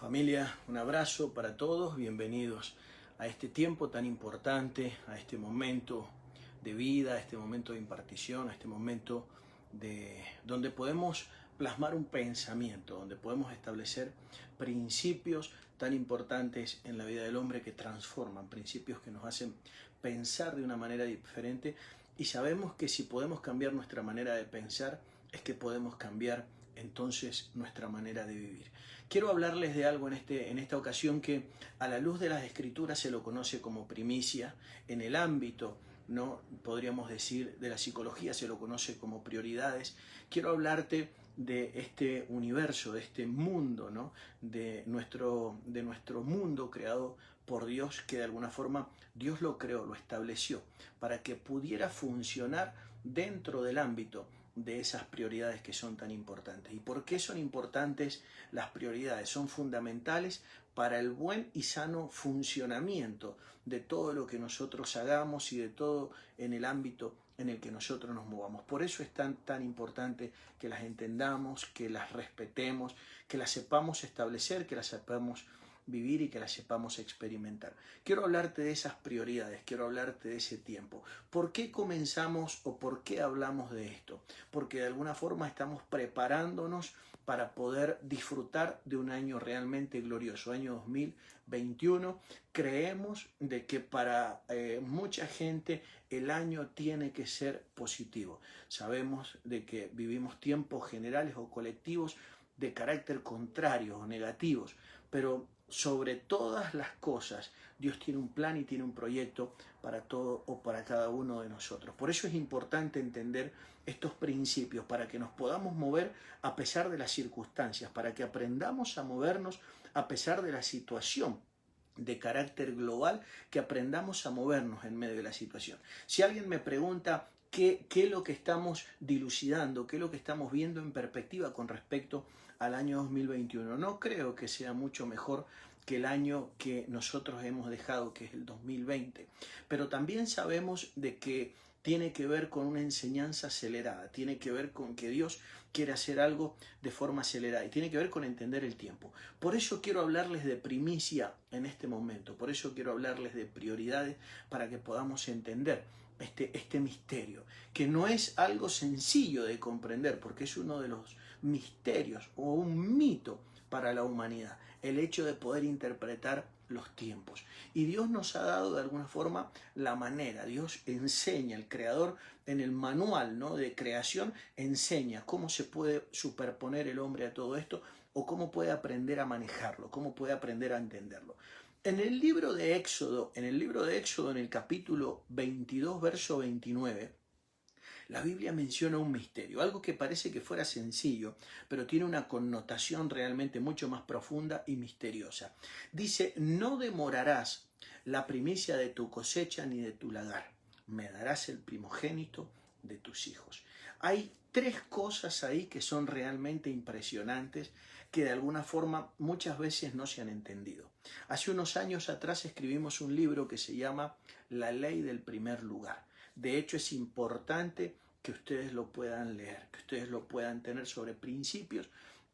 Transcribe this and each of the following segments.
Familia, un abrazo para todos, bienvenidos a este tiempo tan importante, a este momento de vida, a este momento de impartición, a este momento donde podemos plasmar un pensamiento, donde podemos establecer principios tan importantes en la vida del hombre que transforman, principios que nos hacen pensar de una manera diferente, y sabemos que si podemos cambiar nuestra manera de pensar, es que podemos cambiar entonces nuestra manera de vivir. Quiero hablarles de algo en esta ocasión que a la luz de las Escrituras se lo conoce como primicia. En el ámbito, no podríamos decir, de la psicología se lo conoce como prioridades. Quiero hablarte de este universo, de este mundo, ¿no? de nuestro mundo creado por Dios, que de alguna forma Dios lo creó, lo estableció, para que pudiera funcionar dentro del ámbito de esas prioridades que son tan importantes. ¿Y por qué son importantes las prioridades? Son fundamentales para el buen y sano funcionamiento de todo lo que nosotros hagamos y de todo en el ámbito en el que nosotros nos movamos. Por eso es tan importante que las entendamos, que las respetemos, que las sepamos establecer, que las sepamos vivir y que las sepamos experimentar. Quiero hablarte de esas prioridades, quiero hablarte de ese tiempo. ¿Por qué comenzamos o por qué hablamos de esto? Porque de alguna forma estamos preparándonos para poder disfrutar de un año realmente glorioso, año 2021. Creemos de que para mucha gente el año tiene que ser positivo. Sabemos de que vivimos tiempos generales o colectivos de carácter contrario o negativos, pero sobre todas las cosas, Dios tiene un plan y tiene un proyecto para todo o para cada uno de nosotros. Por eso es importante entender estos principios, para que nos podamos mover a pesar de las circunstancias, para que aprendamos a movernos a pesar de la situación de carácter global, que aprendamos a movernos en medio de la situación. Si alguien me pregunta qué es lo que estamos dilucidando, qué es lo que estamos viendo en perspectiva con respecto al año 2021, no creo que sea mucho mejor que el año que nosotros hemos dejado, que es el 2020. Pero también sabemos de que tiene que ver con una enseñanza acelerada, tiene que ver con que Dios quiere hacer algo de forma acelerada y tiene que ver con entender el tiempo. Por eso quiero hablarles de primicia en este momento, por eso quiero hablarles de prioridades, para que podamos entender este misterio, que no es algo sencillo de comprender, porque es uno de los misterios o un mito para la humanidad, el hecho de poder interpretar los tiempos. Y Dios nos ha dado de alguna forma la manera. Dios enseña, el Creador en el manual, ¿no?, de creación, enseña cómo se puede superponer el hombre a todo esto, o cómo puede aprender a manejarlo, cómo puede aprender a entenderlo. En el libro de Éxodo, en el capítulo 22, verso 29, la Biblia menciona un misterio, algo que parece que fuera sencillo, pero tiene una connotación realmente mucho más profunda y misteriosa. Dice: no demorarás la primicia de tu cosecha ni de tu lagar, me darás el primogénito de tus hijos. Hay tres cosas ahí que son realmente impresionantes, que de alguna forma muchas veces no se han entendido. Hace unos años atrás escribimos un libro que se llama La Ley del Primer Lugar. De hecho, es importante que ustedes lo puedan leer, que ustedes lo puedan tener, sobre principios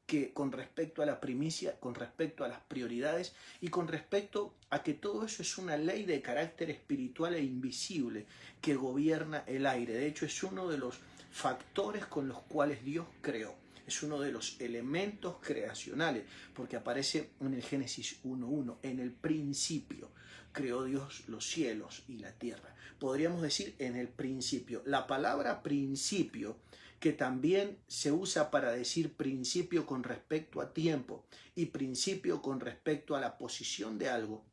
que con respecto a la primicia, con respecto a las prioridades y con respecto a que todo eso es una ley de carácter espiritual e invisible que gobierna el aire. De hecho, es uno de los factores con los cuales Dios creó. Es uno de los elementos creacionales, porque aparece en el Génesis 1:1, en el principio creó Dios los cielos y la tierra. Podríamos decir en el principio. La palabra principio, que también se usa para decir principio con respecto a tiempo y principio con respecto a la posición de algo,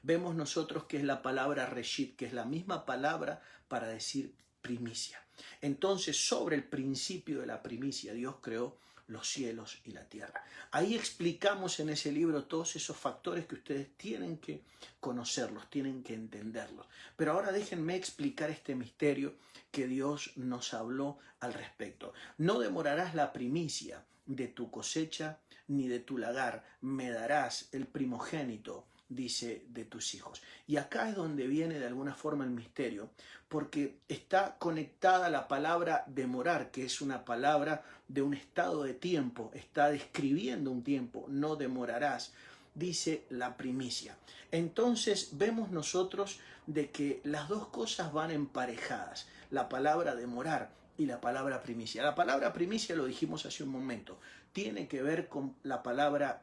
vemos nosotros que es la palabra reshit, que es la misma palabra para decir primicia. Entonces, sobre el principio de la primicia, Dios creó los cielos y la tierra. Ahí explicamos en ese libro todos esos factores que ustedes tienen que conocerlos, tienen que entenderlos. Pero ahora déjenme explicar este misterio que Dios nos habló al respecto. No demorarás la primicia de tu cosecha ni de tu lagar, me darás el primogénito dice, de tus hijos. Y acá es donde viene de alguna forma el misterio, porque está conectada la palabra demorar, que es una palabra de un estado de tiempo, está describiendo un tiempo, no demorarás, dice la primicia. Entonces vemos nosotros de que las dos cosas van emparejadas, la palabra demorar y la palabra primicia. La palabra primicia, lo dijimos hace un momento, tiene que ver con la palabra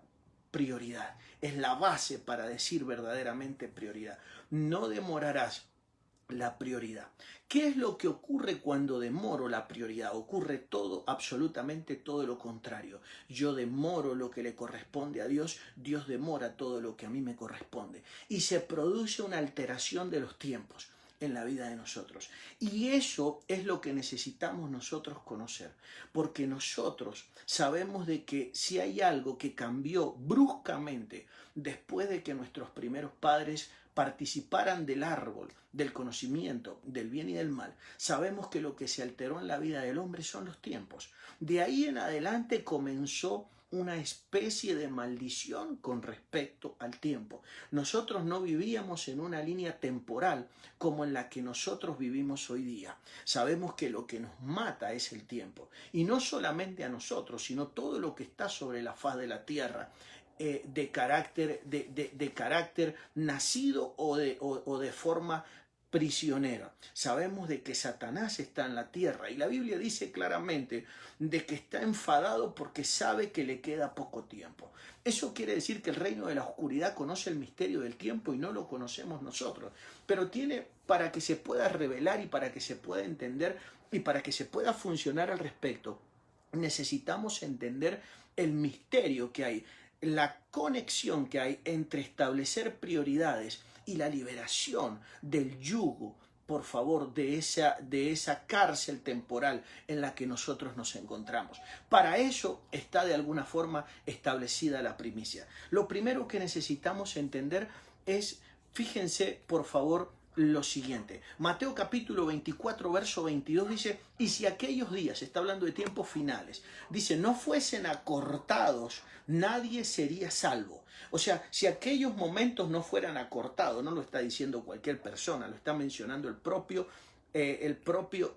prioridad. Es la base para decir verdaderamente prioridad. No demorarás la prioridad. ¿Qué es lo que ocurre cuando demoro la prioridad? Ocurre todo, absolutamente todo lo contrario. Yo demoro lo que le corresponde a Dios, Dios demora todo lo que a mí me corresponde. Y se produce una alteración de los tiempos en la vida de nosotros. Y eso es lo que necesitamos nosotros conocer, porque nosotros sabemos de que si hay algo que cambió bruscamente después de que nuestros primeros padres participaran del árbol, del conocimiento, del bien y del mal, sabemos que lo que se alteró en la vida del hombre son los tiempos. De ahí en adelante comenzó una especie de maldición con respecto al tiempo. Nosotros no vivíamos en una línea temporal como en la que nosotros vivimos hoy día. Sabemos que lo que nos mata es el tiempo. Y no solamente a nosotros, sino todo lo que está sobre la faz de la tierra. De carácter nacido o de forma prisionera. Sabemos de que Satanás está en la tierra y la Biblia dice claramente de que está enfadado porque sabe que le queda poco tiempo. Eso quiere decir que el reino de la oscuridad conoce el misterio del tiempo y no lo conocemos nosotros, pero tiene, para que se pueda revelar y para que se pueda entender y para que se pueda funcionar al respecto, necesitamos entender el misterio que hay, la conexión que hay entre establecer prioridades y la liberación del yugo, por favor, de esa cárcel temporal en la que nosotros nos encontramos. Para eso está de alguna forma establecida la primicia. Lo primero que necesitamos entender es, fíjense por favor, lo siguiente. Mateo capítulo 24, verso 22 dice, y si aquellos días, está hablando de tiempos finales, dice, no fuesen acortados, nadie sería salvo. O sea, si aquellos momentos no fueran acortados, no lo está diciendo cualquier persona, lo está mencionando el propio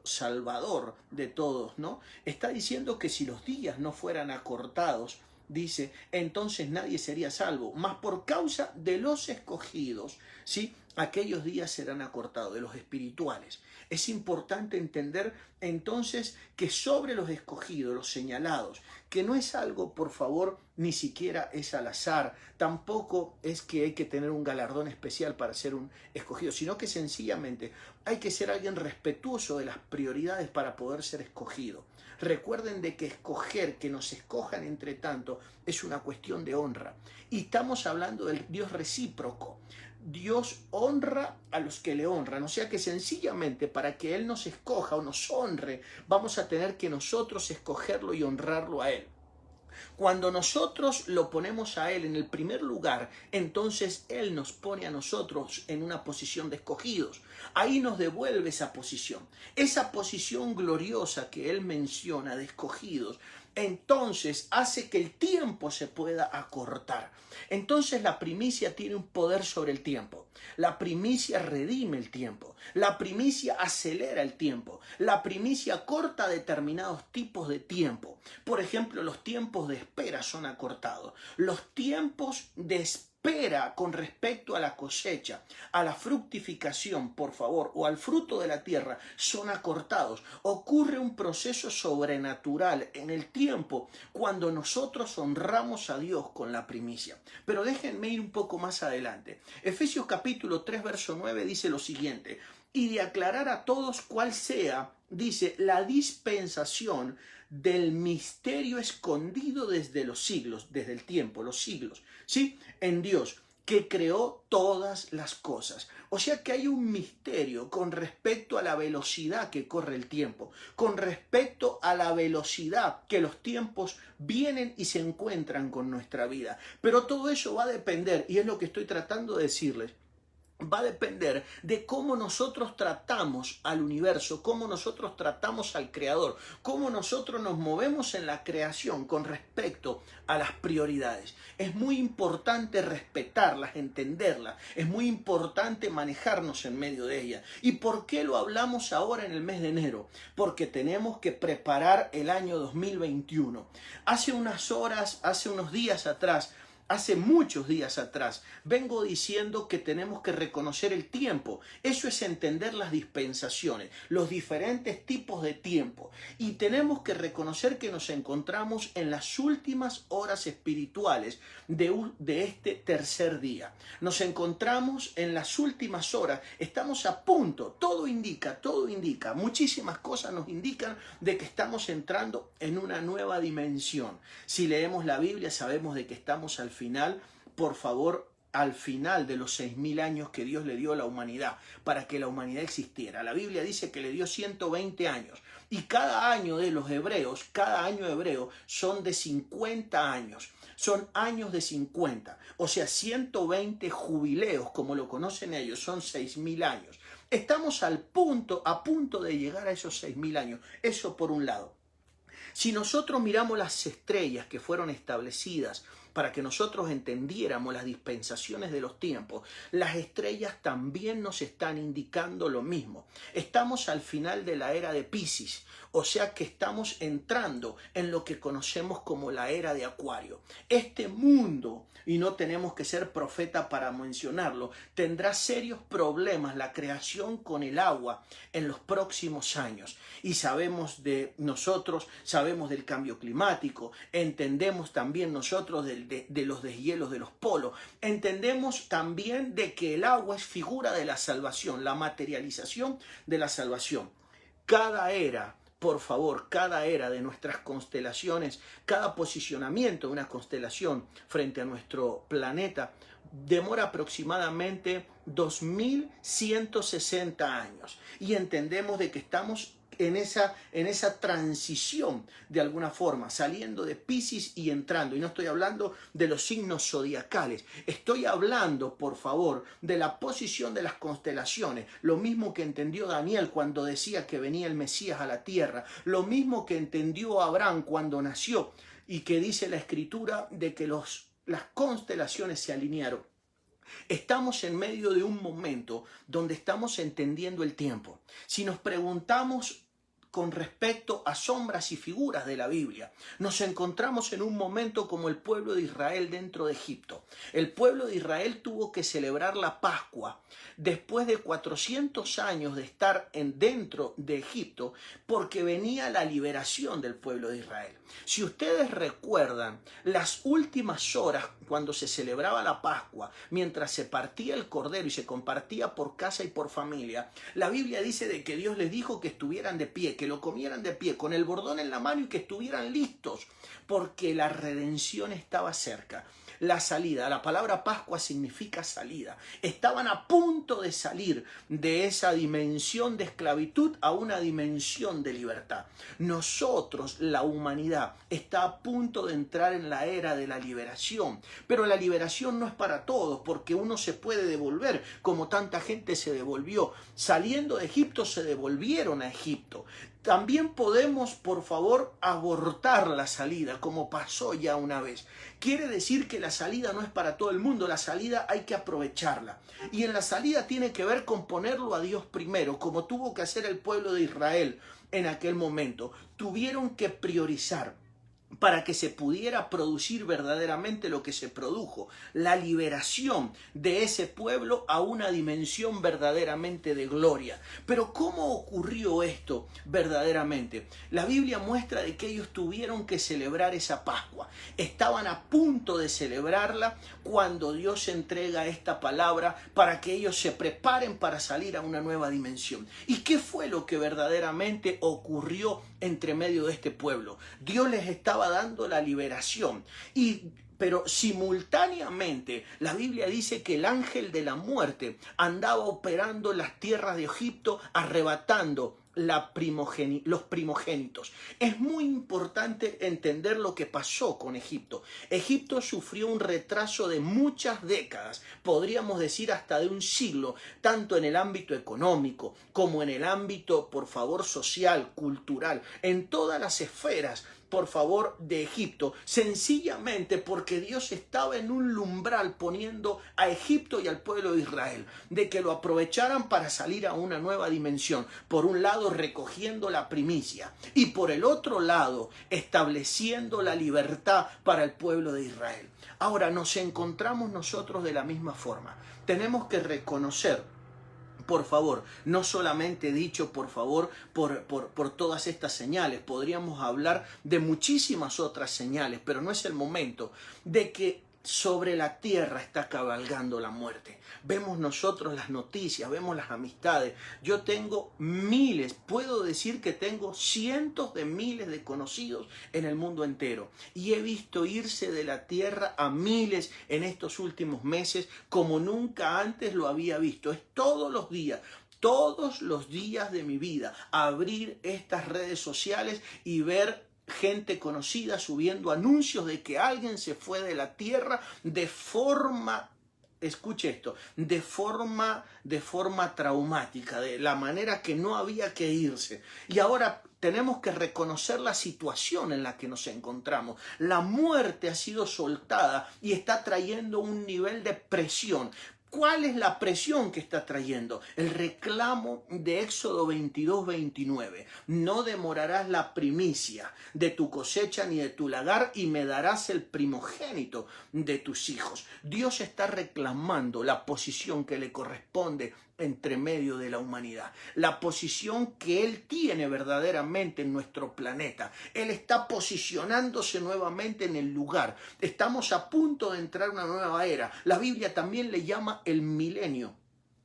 Salvador de todos, ¿no? Está diciendo que si los días no fueran acortados, dice, entonces nadie sería salvo, mas por causa de los escogidos, ¿sí? Aquellos días serán acortados, de los espirituales. Es importante entender entonces que sobre los escogidos, los señalados, que no es algo, por favor, ni siquiera es al azar, tampoco es que hay que tener un galardón especial para ser un escogido, sino que sencillamente hay que ser alguien respetuoso de las prioridades para poder ser escogido. Recuerden de que escoger, que nos escojan entre tanto, es una cuestión de honra. Y estamos hablando del Dios recíproco. Dios honra a los que le honran, o sea que sencillamente para que Él nos escoja o nos honre, vamos a tener que nosotros escogerlo y honrarlo a Él. Cuando nosotros lo ponemos a Él en el primer lugar, entonces Él nos pone a nosotros en una posición de escogidos. Ahí nos devuelve esa posición gloriosa que Él menciona de escogidos. Entonces hace que el tiempo se pueda acortar. Entonces la primicia tiene un poder sobre el tiempo. La primicia redime el tiempo. La primicia acelera el tiempo. La primicia corta determinados tipos de tiempo. Por ejemplo, los tiempos de espera son acortados. Los tiempos de espera con respecto a la cosecha, a la fructificación, por favor, o al fruto de la tierra, son acortados. Ocurre un proceso sobrenatural en el tiempo cuando nosotros honramos a Dios con la primicia. Pero déjenme ir un poco más adelante. Efesios capítulo 3, verso 9 dice lo siguiente, y de aclarar a todos cuál sea, dice, la dispensación del misterio escondido desde los siglos, desde el tiempo, los siglos, ¿sí? En Dios, que creó todas las cosas. O sea que hay un misterio con respecto a la velocidad que corre el tiempo, con respecto a la velocidad que los tiempos vienen y se encuentran con nuestra vida. Pero todo eso va a depender, y es lo que estoy tratando de decirles, va a depender de cómo nosotros tratamos al universo, cómo nosotros tratamos al Creador, cómo nosotros nos movemos en la creación con respecto a las prioridades. Es muy importante respetarlas, entenderlas, es muy importante manejarnos en medio de ellas. ¿Y por qué lo hablamos ahora en el mes de enero? Porque tenemos que preparar el año 2021. Hace unas horas, hace unos días atrás, hace muchos días atrás, vengo diciendo que tenemos que reconocer el tiempo. Eso es entender las dispensaciones, los diferentes tipos de tiempo. Y tenemos que reconocer que nos encontramos en las últimas horas espirituales de este tercer día. Nos encontramos en las últimas horas, estamos a punto, todo indica, muchísimas cosas nos indican de que estamos entrando en una nueva dimensión. Si leemos la Biblia sabemos de que estamos al final, por favor, al final de los 6.000 años que Dios le dio a la humanidad, para que la humanidad existiera. La Biblia dice que le dio 120 años, y cada año de los hebreos, cada año hebreo son de 50 años. Son años de 50, o sea, 120 jubileos, como lo conocen ellos, son 6.000 años. Estamos a punto de llegar a esos 6.000 años. Eso por un lado. Si nosotros miramos las estrellas que fueron establecidas para que nosotros entendiéramos las dispensaciones de los tiempos, las estrellas también nos están indicando lo mismo. Estamos al final de la era de Piscis, o sea que estamos entrando en lo que conocemos como la era de Acuario. Este mundo, y no tenemos que ser profeta para mencionarlo, tendrá serios problemas la creación con el agua en los próximos años. Y sabemos de nosotros, sabemos del cambio climático, entendemos también nosotros de los deshielos de los polos, entendemos también de que el agua es figura de la salvación, la materialización de la salvación. Cada era, por favor, cada era de nuestras constelaciones, cada posicionamiento de una constelación frente a nuestro planeta demora aproximadamente 2.160 años. Y entendemos de que estamos en esa transición de alguna forma, saliendo de Piscis y entrando. Y no estoy hablando de los signos zodiacales, estoy hablando, por favor, de la posición de las constelaciones. Lo mismo que entendió Daniel cuando decía que venía el Mesías a la tierra, lo mismo que entendió Abraham cuando nació y que dice la Escritura de que las constelaciones se alinearon. Estamos en medio de un momento donde estamos entendiendo el tiempo. Si nos preguntamos con respecto a sombras y figuras de la Biblia, nos encontramos en un momento como el pueblo de Israel dentro de Egipto. El pueblo de Israel tuvo que celebrar la Pascua después de 400 años de estar dentro de Egipto, porque venía la liberación del pueblo de Israel. Si ustedes recuerdan las últimas horas cuando se celebraba la Pascua, mientras se partía el cordero y se compartía por casa y por familia, la Biblia dice de que Dios les dijo que estuvieran de pie, que lo comieran de pie, con el bordón en la mano y que estuvieran listos, porque la redención estaba cerca. La salida, la palabra Pascua significa salida. Estaban a punto de salir de esa dimensión de esclavitud a una dimensión de libertad. Nosotros, la humanidad, está a punto de entrar en la era de la liberación. Pero la liberación no es para todos, porque uno se puede devolver, como tanta gente se devolvió. Saliendo de Egipto, se devolvieron a Egipto. También podemos, por favor, abortar la salida, como pasó ya una vez. Quiere decir que la salida no es para todo el mundo, la salida hay que aprovecharla. Y en la salida tiene que ver con ponerlo a Dios primero, como tuvo que hacer el pueblo de Israel en aquel momento. Tuvieron que priorizar para que se pudiera producir verdaderamente lo que se produjo, la liberación de ese pueblo a una dimensión verdaderamente de gloria. Pero ¿cómo ocurrió esto verdaderamente? La Biblia muestra de que ellos tuvieron que celebrar esa Pascua. Estaban a punto de celebrarla cuando Dios entrega esta palabra para que ellos se preparen para salir a una nueva dimensión. ¿Y qué fue lo que verdaderamente ocurrió entre medio de este pueblo? Dios les estaba dando la liberación, pero simultáneamente la Biblia dice que el ángel de la muerte andaba operando en las tierras de Egipto, arrebatando los primogénitos. Es muy importante entender lo que pasó con Egipto. Egipto sufrió un retraso de muchas décadas, podríamos decir hasta de un siglo, tanto en el ámbito económico como en el ámbito, por favor, social, cultural, en todas las esferas, por favor, de Egipto, sencillamente porque Dios estaba en un umbral poniendo a Egipto y al pueblo de Israel, de que lo aprovecharan para salir a una nueva dimensión, por un lado recogiendo la primicia y por el otro lado estableciendo la libertad para el pueblo de Israel. Ahora nos encontramos nosotros de la misma forma. Tenemos que reconocer, por favor, no solamente dicho por favor por todas estas señales, podríamos hablar de muchísimas otras señales, pero no es el momento, de que sobre la tierra está cabalgando la muerte. Vemos nosotros las noticias, vemos las amistades. Yo tengo miles, puedo decir que tengo cientos de miles de conocidos en el mundo entero. Y he visto irse de la tierra a miles en estos últimos meses como nunca antes lo había visto. Es todos los días de mi vida, abrir estas redes sociales y ver gente conocida subiendo anuncios de que alguien se fue de la tierra de forma, escuche esto, de forma traumática, de la manera que no había que irse. Y ahora tenemos que reconocer la situación en la que nos encontramos. La muerte ha sido soltada y está trayendo un nivel de presión. ¿Cuál es la presión que está trayendo? El reclamo de Éxodo 22:29. No demorarás la primicia de tu cosecha ni de tu lagar y me darás el primogénito de tus hijos. Dios está reclamando la posición que le corresponde entre medio de la humanidad, la posición que Él tiene verdaderamente en nuestro planeta. Él está posicionándose nuevamente en el lugar. Estamos a punto de entrar a una nueva era. La Biblia también le llama el milenio.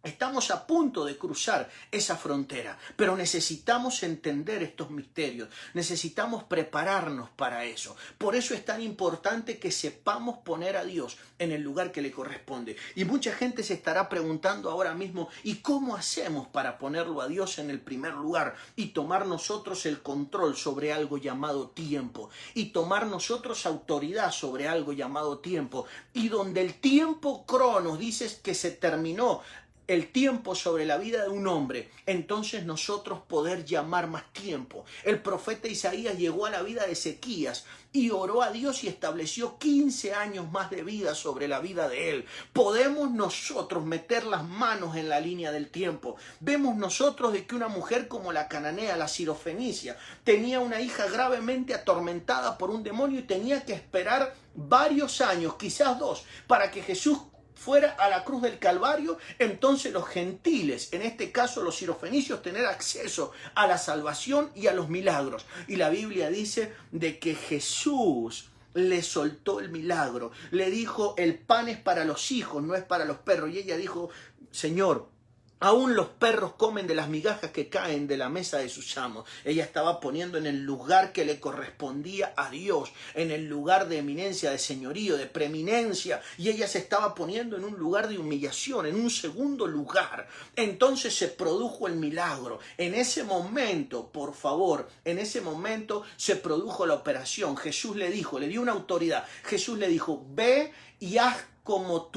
Estamos a punto de cruzar esa frontera, pero necesitamos entender estos misterios, necesitamos prepararnos para eso. Por eso es tan importante que sepamos poner a Dios en el lugar que le corresponde. Y mucha gente se estará preguntando ahora mismo, ¿y cómo hacemos para ponerlo a Dios en el primer lugar y tomar nosotros el control sobre algo llamado tiempo? Y tomar nosotros autoridad sobre algo llamado tiempo. Y donde el tiempo cronos dice que se terminó, el tiempo sobre la vida de un hombre, entonces nosotros poder llamar más tiempo. El profeta Isaías llegó a la vida de Ezequías y oró a Dios y estableció 15 años más de vida sobre la vida de él. Podemos nosotros meter las manos en la línea del tiempo. Vemos nosotros de que una mujer como la cananea, la sirofenicia, tenía una hija gravemente atormentada por un demonio y tenía que esperar varios años, quizás 2, para que Jesús fuera a la cruz del Calvario. Entonces los gentiles, en este caso los sirofenicios, tener acceso a la salvación y a los milagros. Y la Biblia dice de que Jesús le soltó el milagro, le dijo: el pan es para los hijos, no es para los perros. Y ella dijo: Señor, aún los perros comen de las migajas que caen de la mesa de sus amos. Ella estaba poniendo en el lugar que le correspondía a Dios, en el lugar de eminencia, de señorío, de preeminencia. Y ella se estaba poniendo en un lugar de humillación, en un segundo lugar. Entonces se produjo el milagro. En ese momento, por favor, en ese momento se produjo la operación. Jesús le dijo, le dio una autoridad. Jesús le dijo: ve y haz como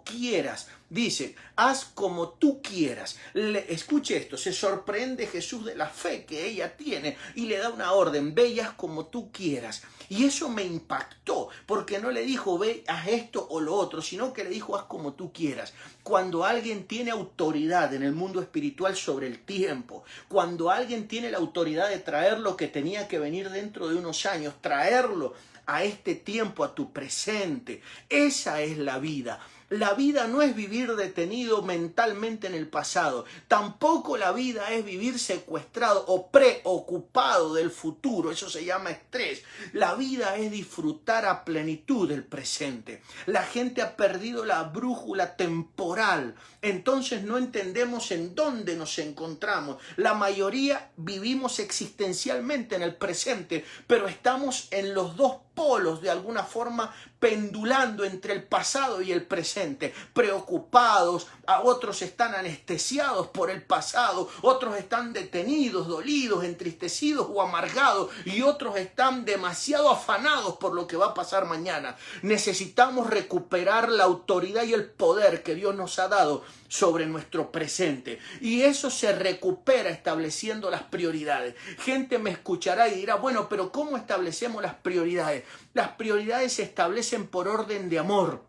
quieras. Dice: haz como tú quieras. Escuche esto, se sorprende Jesús de la fe que ella tiene y le da una orden: ve y haz como tú quieras. Y eso me impactó, porque no le dijo: ve, haz esto o lo otro, sino que le dijo: haz como tú quieras. Cuando alguien tiene autoridad en el mundo espiritual sobre el tiempo, cuando alguien tiene la autoridad de traer lo que tenía que venir dentro de unos años, traerlo a este tiempo, a tu presente, esa es la vida. La vida no es vivir detenido mentalmente en el pasado. Tampoco la vida es vivir secuestrado o preocupado del futuro. Eso se llama estrés. La vida es disfrutar a plenitud del presente. La gente ha perdido la brújula temporal. Entonces no entendemos en dónde nos encontramos. La mayoría vivimos existencialmente en el presente, pero estamos en los dos polos de alguna forma pendulando entre el pasado y el presente, preocupados, a otros están anestesiados por el pasado, otros están detenidos, dolidos, entristecidos o amargados, y otros están demasiado afanados por lo que va a pasar mañana. Necesitamos recuperar la autoridad y el poder que Dios nos ha dado sobre nuestro presente, y eso se recupera estableciendo las prioridades. Gente me escuchará y dirá, bueno, pero ¿cómo establecemos las prioridades? Las prioridades se establecen por orden de amor,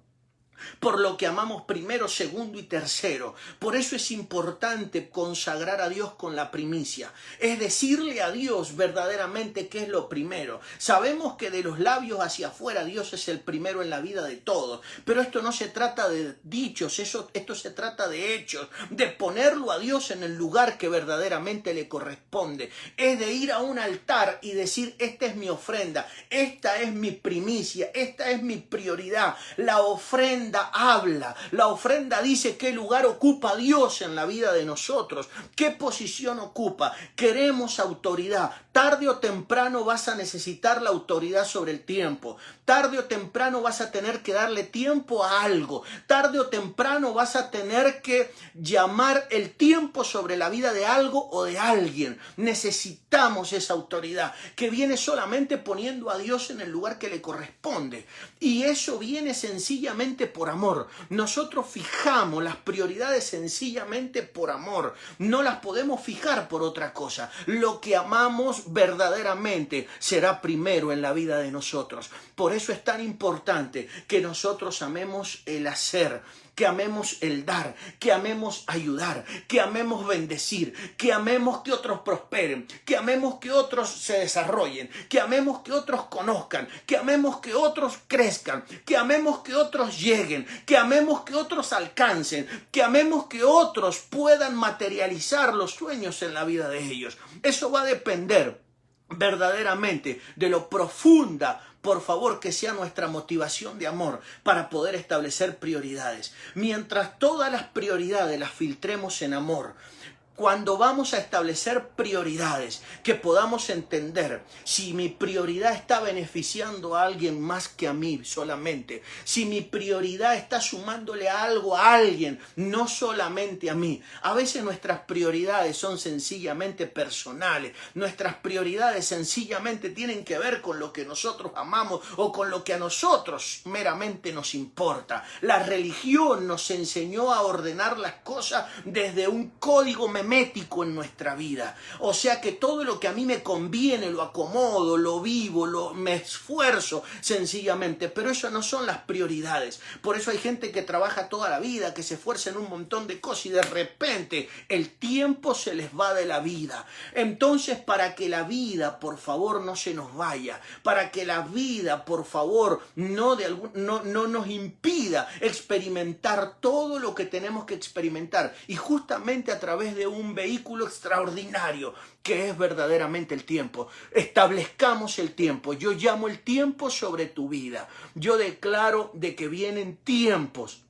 por lo que amamos primero, segundo y tercero. Por eso es importante consagrar a Dios con la primicia, es decirle a Dios verdaderamente qué es lo primero. Sabemos que de los labios hacia afuera Dios es el primero en la vida de todos, pero esto no se trata de dichos, esto se trata de hechos, de ponerlo a Dios en el lugar que verdaderamente le corresponde. Es de ir a un altar y decir, esta es mi ofrenda, esta es mi primicia, esta es mi prioridad. La ofrenda habla, la ofrenda dice qué lugar ocupa Dios en la vida de nosotros, qué posición ocupa. Queremos autoridad. Tarde o temprano vas a necesitar la autoridad sobre el tiempo. Tarde o temprano vas a tener que darle tiempo a algo. Tarde o temprano vas a tener que llamar el tiempo sobre la vida de algo o de alguien. Necesitamos esa autoridad que viene solamente poniendo a Dios en el lugar que le corresponde. Y eso viene sencillamente por amor. Nosotros fijamos las prioridades sencillamente por amor. No las podemos fijar por otra cosa. Lo que amamos verdaderamente será primero en la vida de nosotros. Por eso es tan importante que nosotros amemos el hacer, que amemos el dar, que amemos ayudar, que amemos bendecir, que amemos que otros prosperen, que amemos que otros se desarrollen, que amemos que otros conozcan, que amemos que otros crezcan, que amemos que otros lleguen, que amemos que otros alcancen, que amemos que otros puedan materializar los sueños en la vida de ellos. Eso va a depender verdaderamente de lo profunda, por favor, que sea nuestra motivación de amor para poder establecer prioridades. Mientras todas las prioridades las filtremos en amor, cuando vamos a establecer prioridades, que podamos entender si mi prioridad está beneficiando a alguien más que a mí solamente, si mi prioridad está sumándole algo a alguien, no solamente a mí. A veces nuestras prioridades son sencillamente personales, nuestras prioridades sencillamente tienen que ver con lo que nosotros amamos o con lo que a nosotros meramente nos importa. La religión nos enseñó a ordenar las cosas desde un código memético en nuestra vida. O sea que todo lo que a mí me conviene lo acomodo, lo vivo, me esfuerzo sencillamente, pero eso no son las prioridades. Por eso hay gente que trabaja toda la vida, que se esfuerza en un montón de cosas y de repente el tiempo se les va de la vida. Entonces, para que la vida, por favor, no se nos vaya, para que la vida, por favor, no nos impida experimentar todo lo que tenemos que experimentar, y justamente a través de un vehículo extraordinario que es verdaderamente el tiempo. Establezcamos el tiempo. Yo llamo el tiempo sobre tu vida. Yo declaro de que vienen tiempos,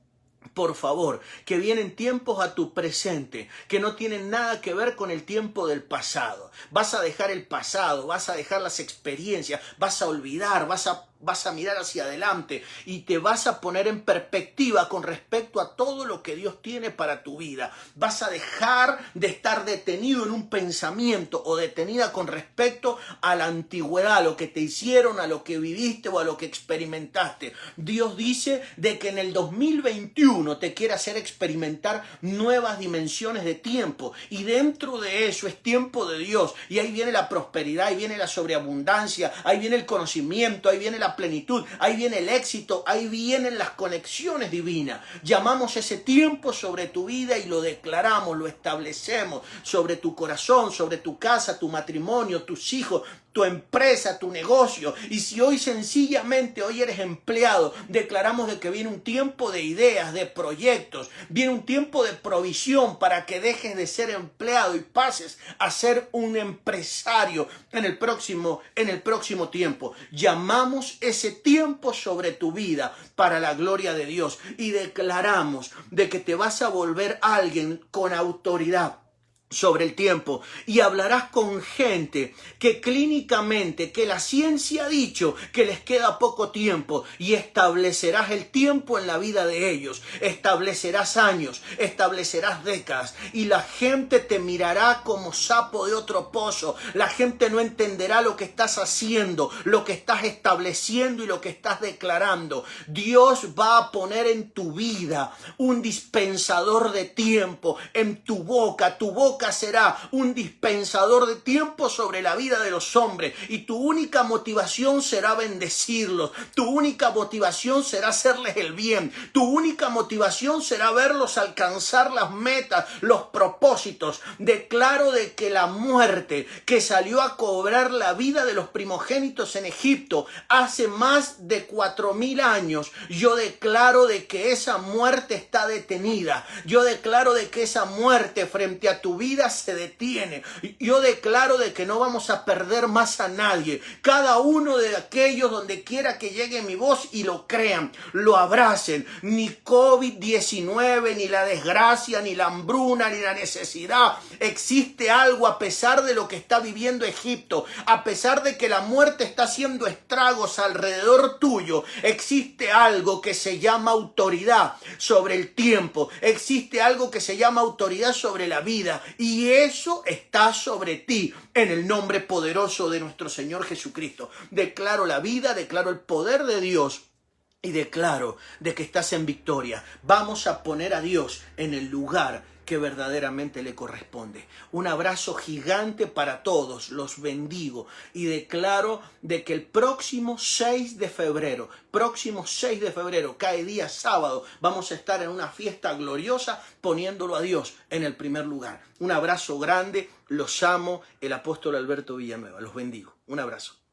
por favor, que vienen tiempos a tu presente, que no tienen nada que ver con el tiempo del pasado. Vas a dejar el pasado, vas a dejar las experiencias, vas a olvidar, vas a mirar hacia adelante y te vas a poner en perspectiva con respecto a todo lo que Dios tiene para tu vida. Vas a dejar de estar detenido en un pensamiento o detenida con respecto a la antigüedad, a lo que te hicieron, a lo que viviste o a lo que experimentaste. Dios dice de que en el 2021 te quiere hacer experimentar nuevas dimensiones de tiempo, y dentro de eso es tiempo de Dios, y ahí viene la prosperidad, ahí viene la sobreabundancia, ahí viene el conocimiento, ahí viene la plenitud, ahí viene el éxito, ahí vienen las conexiones divinas. Llamamos ese tiempo sobre tu vida y lo declaramos, lo establecemos sobre tu corazón, sobre tu casa, tu matrimonio, tus hijos, tu empresa, tu negocio. Y si hoy sencillamente hoy eres empleado, declaramos de que viene un tiempo de ideas, de proyectos, viene un tiempo de provisión para que dejes de ser empleado y pases a ser un empresario en el próximo tiempo. Llamamos ese tiempo sobre tu vida para la gloria de Dios y declaramos de que te vas a volver alguien con autoridad, sobre el tiempo, y hablarás con gente que clínicamente, que la ciencia ha dicho que les queda poco tiempo, y establecerás el tiempo en la vida de ellos, establecerás años, establecerás décadas, y la gente te mirará como sapo de otro pozo. La gente no entenderá lo que estás haciendo, lo que estás estableciendo y lo que estás declarando. Dios va a poner en tu vida un dispensador de tiempo en tu boca. Tu boca será un dispensador de tiempo sobre la vida de los hombres, y tu única motivación será bendecirlos. Tu única motivación será hacerles el bien. Tu única motivación será verlos alcanzar las metas, los propósitos. Declaro de que la muerte que salió a cobrar la vida de los primogénitos en Egipto hace más de 4000 años, yo declaro de que esa muerte está detenida. Yo declaro de que esa muerte frente a tu vida se detiene. Yo declaro de que no vamos a perder más a nadie. Cada uno de aquellos, donde quiera que llegue mi voz y lo crean, lo abracen. Ni COVID-19, ni la desgracia, ni la hambruna, ni la necesidad. Existe algo a pesar de lo que está viviendo Egipto, a pesar de que la muerte está haciendo estragos alrededor tuyo. Existe algo que se llama autoridad sobre el tiempo. Existe algo que se llama autoridad sobre la vida. Y eso está sobre ti, en el nombre poderoso de nuestro Señor Jesucristo. Declaro la vida, declaro el poder de Dios y declaro de que estás en victoria. Vamos a poner a Dios en el lugar que verdaderamente le corresponde. Un abrazo gigante para todos, los bendigo y declaro de que el próximo 6 de febrero, cae día sábado, vamos a estar en una fiesta gloriosa poniéndolo a Dios en el primer lugar. Un abrazo grande, los amo, el apóstol Alberto Villanueva, los bendigo. Un abrazo.